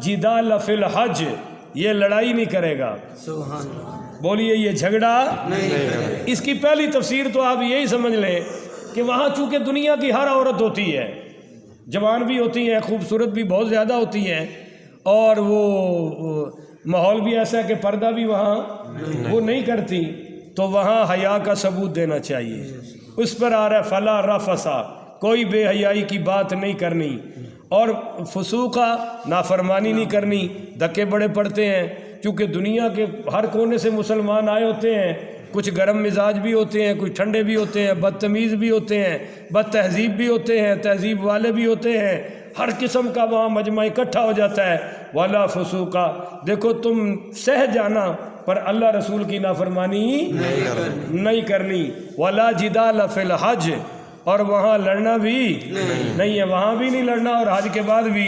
جدال فی الحج، یہ لڑائی نہیں کرے گا. سبحان اللہ. بولیے یہ جھگڑا نہیں کرے. اس کی پہلی تفسیر تو آپ یہی سمجھ لیں کہ وہاں چونکہ دنیا کی ہر عورت ہوتی ہے، جوان بھی ہوتی ہیں، خوبصورت بھی بہت زیادہ ہوتی ہیں، اور وہ ماحول بھی ایسا ہے کہ پردہ بھی وہاں وہ نہیں کرتی، تو وہاں حیا کا ثبوت دینا چاہیے. اس پر آ رہا ہے فلا رفسا، کوئی بے حیائی کی بات نہیں کرنی، اور فسوقہ نافرمانی نہیں کرنی. دھکے بڑے پڑتے ہیں چونکہ دنیا کے ہر کونے سے مسلمان آئے ہوتے ہیں، کچھ گرم مزاج بھی ہوتے ہیں، کچھ ٹھنڈے بھی ہوتے ہیں، بدتمیز بھی ہوتے ہیں، بد تہذیب بھی ہوتے ہیں، تہذیب والے بھی ہوتے ہیں، ہر قسم کا وہاں مجمع اکٹھا ہو جاتا ہے. والا فسوقہ، دیکھو تم سہ جانا پر اللہ رسول کی نافرمانی نہیں کرنی. ولا جدال فی الحج، اور وہاں لڑنا بھی نہیں ہے، وہاں بھی نہیں لڑنا اور حج کے بعد بھی.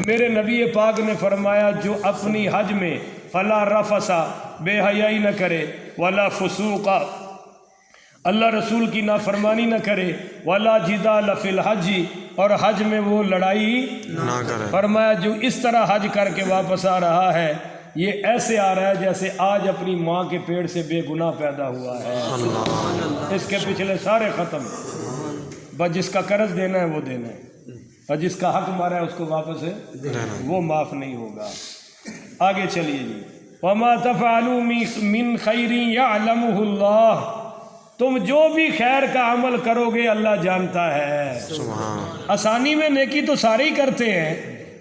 میرے نبی پاک نے فرمایا جو اپنی حج میں فلا رفسا، بے حیائی نہ کرے، ولا فسوقا، اللہ رسول کی نافرمانی نہ کرے، ولا جدال فی الحج، اور حج میں وہ لڑائی نہ کرے. فرمایا جو اس طرح حج کر کے واپس آ رہا ہے یہ ایسے آ رہا ہے جیسے آج اپنی ماں کے پیٹ سے بے گناہ پیدا ہوا ہے. اس کے پچھلے سارے ختم، بس جس کا قرض دینا ہے وہ دینا ہے، اور جس کا حق مارا ہے اس کو واپس ہے وہ معاف نہیں ہوگا. آگے چلیے جی. وما تفعلوا من خیر یعلمہ اللہ، تم جو بھی خیر کا عمل کرو گے اللہ جانتا ہے. آسانی میں نیکی تو سارے ہی کرتے ہیں،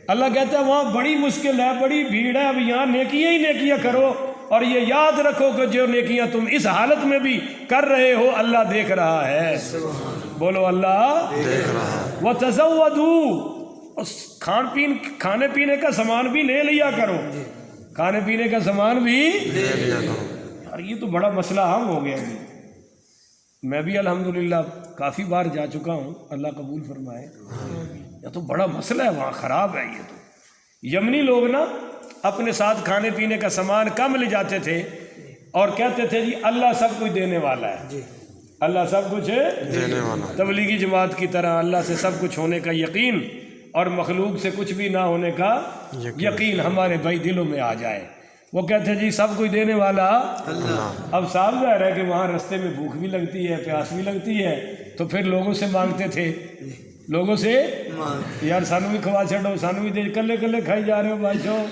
اللہ کہتا ہے وہاں بڑی مشکل ہے، بڑی بھیڑ ہے، اب یہاں نیکیاں ہی نیکیاں کرو، اور یہ یاد رکھو کہ جو نیکیاں تم اس حالت میں بھی کر رہے ہو اللہ دیکھ رہا ہے. بولو اللہ دیکھ رہا ہے. وَتَزَوَّدُوا، کھانے پینے کا سامان بھی لے لیا کرو، کھانے پینے کا سامان بھی لے لیا کرو. یار یہ تو بڑا مسئلہ عام ہو گیا جی. میں بھی الحمدللہ کافی بار جا چکا ہوں، اللہ قبول فرمائے. یہ تو بڑا مسئلہ ہے وہاں، خراب ہے یہ تو. یمنی لوگ نا اپنے ساتھ کھانے پینے کا سامان کم لے جاتے تھے اور کہتے تھے جی اللہ سب کچھ دینے والا ہے، اللہ سب کچھ دینے والا. تبلیغی جماعت کی طرح اللہ سے سب کچھ ہونے کا یقین اور مخلوق سے کچھ بھی نہ ہونے کا یقین ہمارے بھائی دلوں میں آ جائے. وہ کہتے ہیں جی سب کچھ دینے والا اللہ. اب صاف ظاہر ہے کہ وہاں رستے میں بھوک بھی لگتی ہے، پیاس بھی لگتی ہے، تو پھر لوگوں سے مانگتے تھے، لوگوں سے یار سانو بھی کھوا چھڑو، سانو بھی دے، کلے کلے کھائی جا رہے ہو بادشاہ.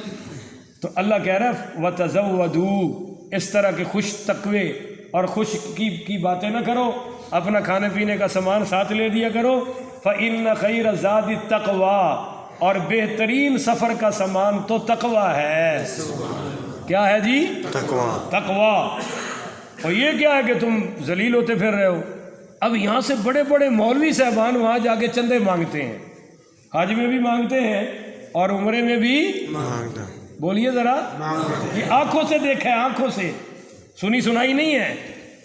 تو اللہ کہہ رہا ہے وَتَزَوَّدُوا، اس طرح کے خوش تقوی اور خوش کی باتیں نہ کرو، اپنا کھانے پینے کا سامان ساتھ لے دیا کرو. فَإِنَّ خَيْرَ زَادِ التَّقْوَىٰ، اور بہترین سفر کا سامان تو تقویٰ ہے. کیا ہے جی؟ تقویٰ. اور یہ کیا ہے کہ تم ذلیل ہوتے پھر رہے ہو. اب یہاں سے بڑے بڑے مولوی صاحبان وہاں جا کے چندے مانگتے ہیں، حج میں بھی مانگتے ہیں اور عمرے میں بھی مانگتے ہیں. بولیے ذرا، یہ آنکھوں سے دیکھا ہے، آنکھوں سے سنی سنائی نہیں ہے.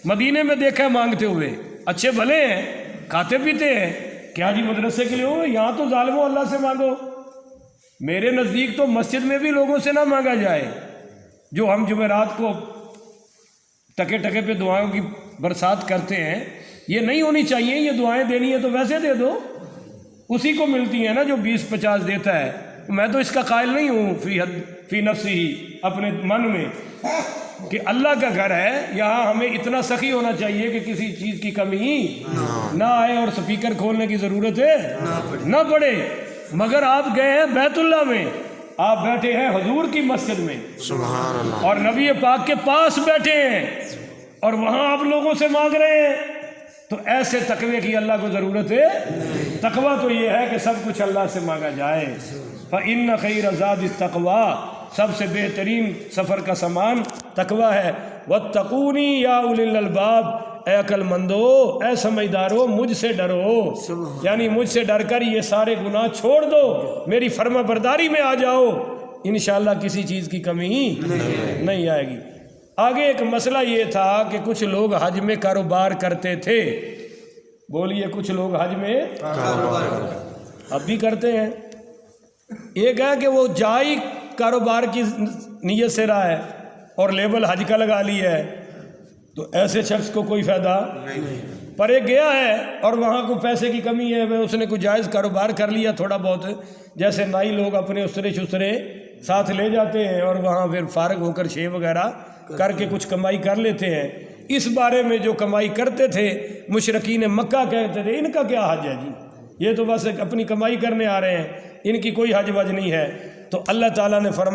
مدینے میں دیکھا ہے مانگتے ہوئے، اچھے بھلے ہیں، کھاتے پیتے ہیں. کیا جی مدرسے کے لیے ہو؟ یہاں تو ظالموں اللہ سے مانگو. میرے نزدیک تو مسجد میں بھی لوگوں سے نہ مانگا جائے. جو ہم جمعرات کو ٹکے ٹکے پہ دعاؤں کی برسات کرتے ہیں، یہ نہیں ہونی چاہیے. یہ دعائیں دینی ہے تو ویسے دے دو، اسی کو ملتی ہیں نا جو 20-50 دیتا ہے. میں تو اس کا قائل نہیں ہوں فی نفسی ہی، اپنے من میں، کہ اللہ کا گھر ہے، یہاں ہمیں اتنا سخی ہونا چاہیے کہ کسی چیز کی کمی نہ آئے اور سپیکر کھولنے کی ضرورت ہے نہ پڑے. مگر آپ گئے ہیں بیت اللہ میں، آپ بیٹھے ہیں حضور کی مسجد میں، سبحان اللہ، اور نبی پاک کے پاس بیٹھے ہیں اور وہاں آپ لوگوں سے مانگ رہے ہیں. تو ایسے تقوی کی اللہ کو ضرورت ہے. تقویٰ تو یہ ہے کہ سب کچھ اللہ سے مانگا جائے. فَإِنَّ خَيْرَ زَادِ التَّقْوَىٰ، سب سے بہترین سفر کا سامان تقویٰ ہے. وَاتَّقُونِي يَا أُولِي الْأَلْبَابِ، اے عقل مندو، اے سمجھدارو، مجھ سے ڈرو. یعنی مجھ سے ڈر کر یہ سارے گناہ چھوڑ دو، میری فرما برداری میں آ جاؤ، انشاءاللہ کسی چیز کی کمی نہیں آئے گی. آگے ایک مسئلہ یہ تھا کہ کچھ لوگ حج میں کاروبار کرتے تھے. بولیے، کچھ لوگ حج میں اب بھی کرتے ہیں. ایک ہے کہ وہ جائی کاروبار کی نیت سے رہا ہے اور لیبل حج کا لگا لی ہے، تو ایسے شخص کو کوئی فائدہ نہیں. پر ایک گیا ہے اور وہاں کو پیسے کی کمی ہے، اس نے کوئی جائز کاروبار کر لیا تھوڑا بہت، جیسے نائی لوگ اپنے اسرے شسرے ساتھ لے جاتے ہیں اور وہاں پھر فارغ ہو کر شیو وغیرہ کر کے کچھ کمائی کر لیتے ہیں۔ اس بارے میں جو کمائی کرتے تھے مشرکین مکہ کہتے تھے ان کا کیا حج ہے جی، یہ تو بس اپنی کمائی کرنے آ رہے ہیں، ان کی کوئی حج وج نہیں ہے۔ تو اللہ تعالیٰ نے فرمایا